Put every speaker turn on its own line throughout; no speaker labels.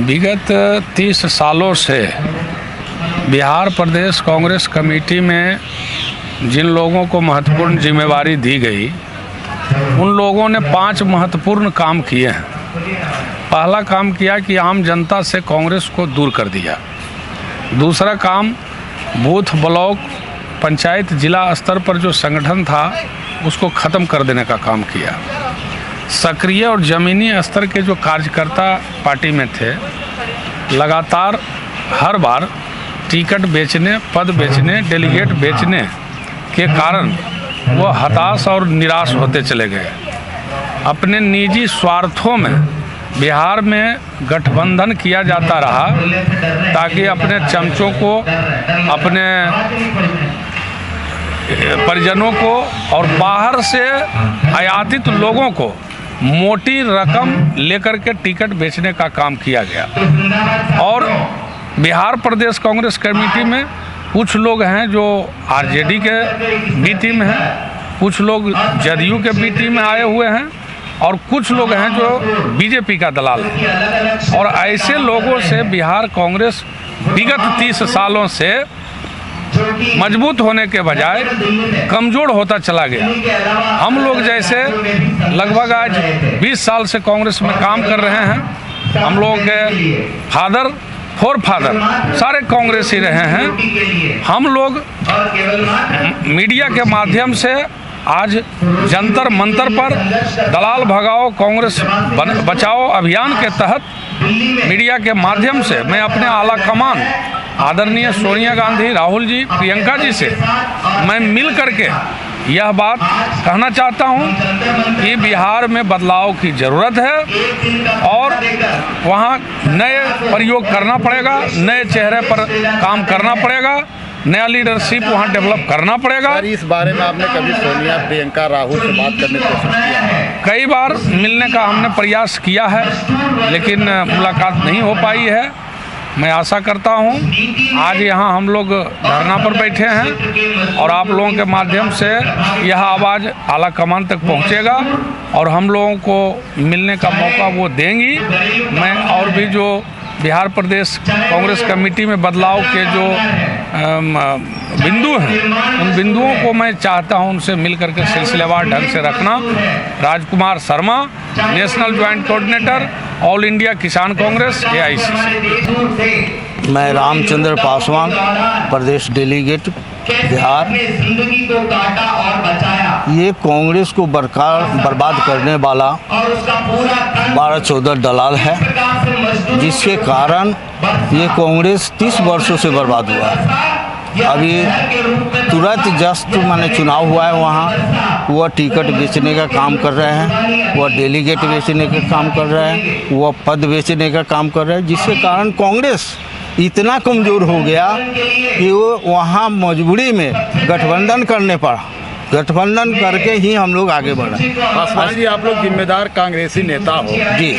विगत 30 सालों से बिहार प्रदेश कांग्रेस कमेटी में जिन लोगों को महत्वपूर्ण जिम्मेवारी दी गई, उन लोगों ने 5 महत्वपूर्ण काम किए हैं। पहला काम किया कि आम जनता से कांग्रेस को दूर कर दिया। दूसरा काम, बूथ, ब्लॉक, पंचायत, जिला स्तर पर जो संगठन था उसको ख़त्म कर देने का काम किया। सक्रिय और ज़मीनी स्तर के जो कार्यकर्ता पार्टी में थे, लगातार हर बार टिकट बेचने, पद बेचने, डेलीगेट बेचने के कारण वो हताश और निराश होते चले गए। अपने निजी स्वार्थों में बिहार में गठबंधन किया जाता रहा ताकि अपने चमचों को, अपने परिजनों को और बाहर से आयातित लोगों को मोटी रकम लेकर के टिकट बेचने का काम किया गया। और बिहार प्रदेश कांग्रेस कमेटी में कुछ लोग हैं जो आरजेडी के बी टीम हैं, कुछ लोग जदयू के बी टीम में आए हुए हैं और कुछ लोग हैं जो बीजेपी का दलाल है। और ऐसे लोगों से बिहार कांग्रेस विगत 30 सालों से मजबूत होने के बजाय कमज़ोर होता चला गया। हम लोग जैसे लगभग आज 20 साल से कांग्रेस में काम कर रहे हैं। हम लोग के फोरफादर सारे कांग्रेस ही रहे हैं। हम लोग मीडिया के माध्यम से आज जंतर मंतर पर दलाल भगाओ कांग्रेस बचाओ अभियान के तहत मीडिया के माध्यम से मैं अपने आला कमान आदरणीय सोनिया गांधी, राहुल जी, प्रियंका जी से मैं मिल करके यह बात कहना चाहता हूं कि बिहार में बदलाव की ज़रूरत है और वहां नए प्रयोग करना पड़ेगा, नए चेहरे पर काम करना पड़ेगा, नया लीडरशिप वहां डेवलप करना पड़ेगा।
इस बारे में आपने कभी सोनिया, प्रियंका, राहुल से बात करने की कोशिश किया है?
कई बार मिलने का हमने प्रयास किया है, लेकिन मुलाकात नहीं हो पाई है। मैं आशा करता हूं आज यहां हम लोग धरना पर बैठे हैं और आप लोगों के माध्यम से यह आवाज़ आला कमान तक पहुंचेगा और हम लोगों को मिलने का मौका वो देंगी। मैं और भी जो बिहार प्रदेश कांग्रेस कमेटी में बदलाव के जो बिंदु हैं, उन बिंदुओं को मैं चाहता हूं उनसे मिल करके सिलसिलेवार ढंग से रखना। Rajkumar Sharma, national joint coordinator, all India Kisan Congress, AICC।
मैं रामचंद्र पासवान, प्रदेश डेलीगेट बिहार। ये कांग्रेस को बर्बाद करने वाला 12-14 दलाल है, जिसके कारण ये कांग्रेस 30 वर्षों से बर्बाद हुआ है। अभी तुरंत जस्ट माने चुनाव हुआ है, वहाँ वह टिकट बेचने का काम कर रहे हैं, वह डेलीगेट बेचने का काम कर रहे हैं, वह पद बेचने का काम कर रहे हैं, जिसके कारण कांग्रेस इतना कमज़ोर हो गया कि वो वहाँ मजबूरी में गठबंधन करने पड़ा। गठबंधन करके ही हम लोग आगे बढ़े।
पासवान जी, आप लोग जिम्मेदार कांग्रेसी नेता हो
जी,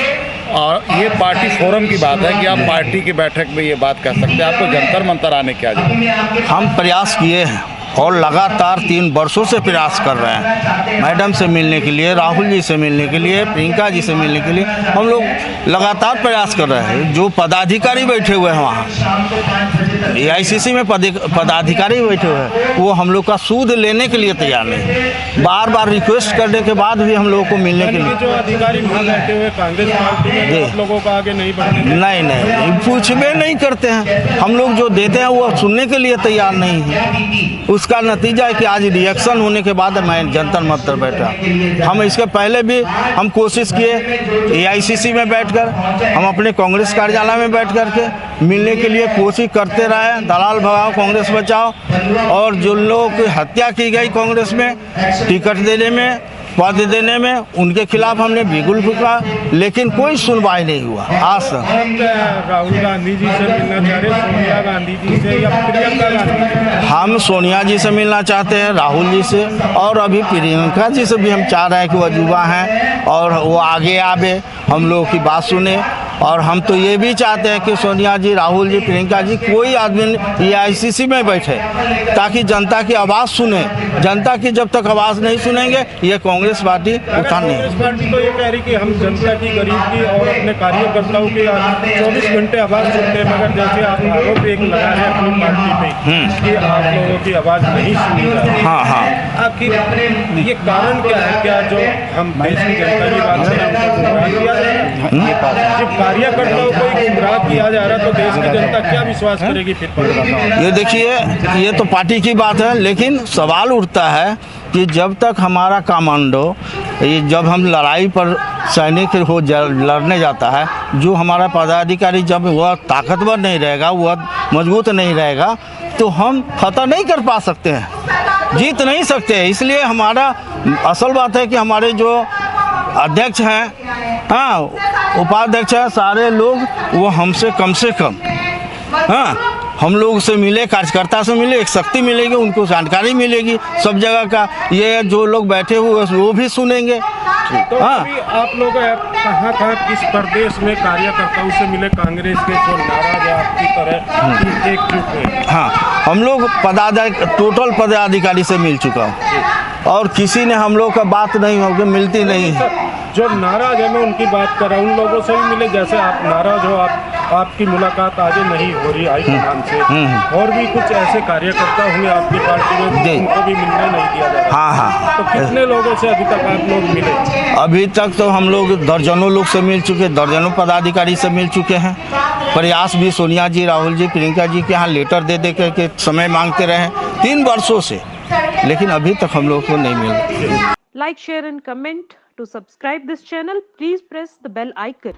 और ये पार्टी फोरम की बात है कि आप पार्टी की बैठक में ये बात कह सकते हैं। आपको जंतर मंतर आने की जरूरत?
हम प्रयास किए हैं और लगातार 3 वर्षों से प्रयास कर रहे हैं। मैडम से मिलने के लिए, राहुल जी से मिलने के लिए, प्रियंका जी से मिलने के लिए हम लोग लगातार प्रयास कर रहे हैं। जो पदाधिकारी बैठे हुए हैं वहाँ AICC में पदाधिकारी बैठे हुए हैं, वो हम लोग का सूद लेने के लिए तैयार नहीं। बार बार रिक्वेस्ट करने के बाद भी हम लोगों को मिलने के लिए
जो अधिकारी वहाँ बैठे हुए कांग्रेस पार्टी में आप लोगों को आगे नहीं बढ़ने
नहीं पूछबे नहीं करते हैं। हम लोग जो देते हैं वो सुनने के लिए तैयार नहीं है। उसका नतीजा है कि आज रिएक्शन होने के बाद मैं जंतर मंतर बैठा। हम इसके पहले भी हम कोशिश किए AICC में बैठकर, हम अपने कांग्रेस कार्यालय में बैठ कर के मिलने के लिए कोशिश करते रहे। दलाल भगाओ कांग्रेस बचाओ, और जो लोगों की हत्या की गई कांग्रेस में टिकट देने में, पद देने में, उनके खिलाफ हमने बिगुल फूका, लेकिन कोई सुनवाई नहीं हुआ आज तक।
राहुल गांधी जी से मिलना चाह रहे, सोनिया गांधी जी से या प्रियंका गांधी?
हम सोनिया जी से मिलना चाहते हैं, राहुल जी से, और अभी प्रियंका जी से भी हम चाह रहे हैं कि वह युवा हैं और वो आगे आवे, हम लोगों की बात सुने और हम तो ये भी चाहते हैं कि सोनिया जी, राहुल जी, प्रियंका जी, कोई आदमी AICC में बैठे ताकि जनता की आवाज़ सुने। जनता की जब तक आवाज़ नहीं सुनेंगे ये कांग्रेस पार्टी उठा नहीं।
कांग्रेस पार्टी तो ये कह रही कि हम जनता की, गरीब की और अपने कार्यकर्ताओं की 24 घंटे आवाज़ सुनते हैं, मगर जैसे आप आरोप एक लगा है अपनी पार्टी पे कि आप लोगों की आवाज़ नहीं सुनी जा रही।
हाँ हाँ,
आखिर ये कारण क्या है? क्या जो हम देश की जनता की बात करें उनको गुमराह किया जा रहा है? जब कार्यकर्ताओं को ही गुमराह किया जा रहा है तो देश की जनता क्या विश्वास करेगी फिर?
ये देखिए, ये तो पार्टी की बात है, लेकिन सवाल उठता है कि जब तक हमारा कमांडो, ये जब हम लड़ाई पर सैनिक हो लड़ने जाता है, जो हमारा पदाधिकारी जब वह ताकतवर नहीं रहेगा, वह मजबूत नहीं रहेगा, तो हम फतह नहीं कर पा सकते हैं, जीत नहीं सकते। इसलिए हमारा असल बात है कि हमारे जो अध्यक्ष हैं, हाँ, उपाध्यक्ष हैं, सारे लोग वो हमसे कम हाँ, हम लोग से मिले, कार्यकर्ता से मिले, एक शक्ति मिलेगी, उनको जानकारी मिलेगी सब जगह का। ये जो लोग बैठे हुए वो भी सुनेंगे।
तो अभी आप लोग कहाँ किस प्रदेश में कार्यकर्ताओं से मिले कांग्रेस के जो नाराज है आपकी तरह एकजुट हुए?
हाँ, हम लोग टोटल पदाधिकारी से मिल चुका हूँ और किसी ने हम लोग का बात नहीं होगी, मिलती नहीं है।
जो नाराज है मैं उनकी बात कर रहा हूँ, उन लोगों से भी मिले जैसे आप नाराज हो, आपकी मुलाकात आज नहीं हो रही हाईकमान से, और भी कुछ ऐसे कार्यकर्ता होंगे आपकी पार्टी में उनको भी मिलने नहीं दिया जा रहा।
हाँ हाँ,
तो कितने लोगों से अभी तक आप लोग मिले?
अभी तक तो हम लोग दर्जनों लोग से मिल चुके, दर्जनों पदाधिकारी से मिल चुके हैं। प्रयास भी सोनिया जी, राहुल जी, प्रियंका जी के यहाँ लेटर दे के समय मांगते रहे 3 वर्षों से, लेकिन अभी तक हम लोग को नहीं मिला।
Like, share and comment. To subscribe this channel, please press the bell icon.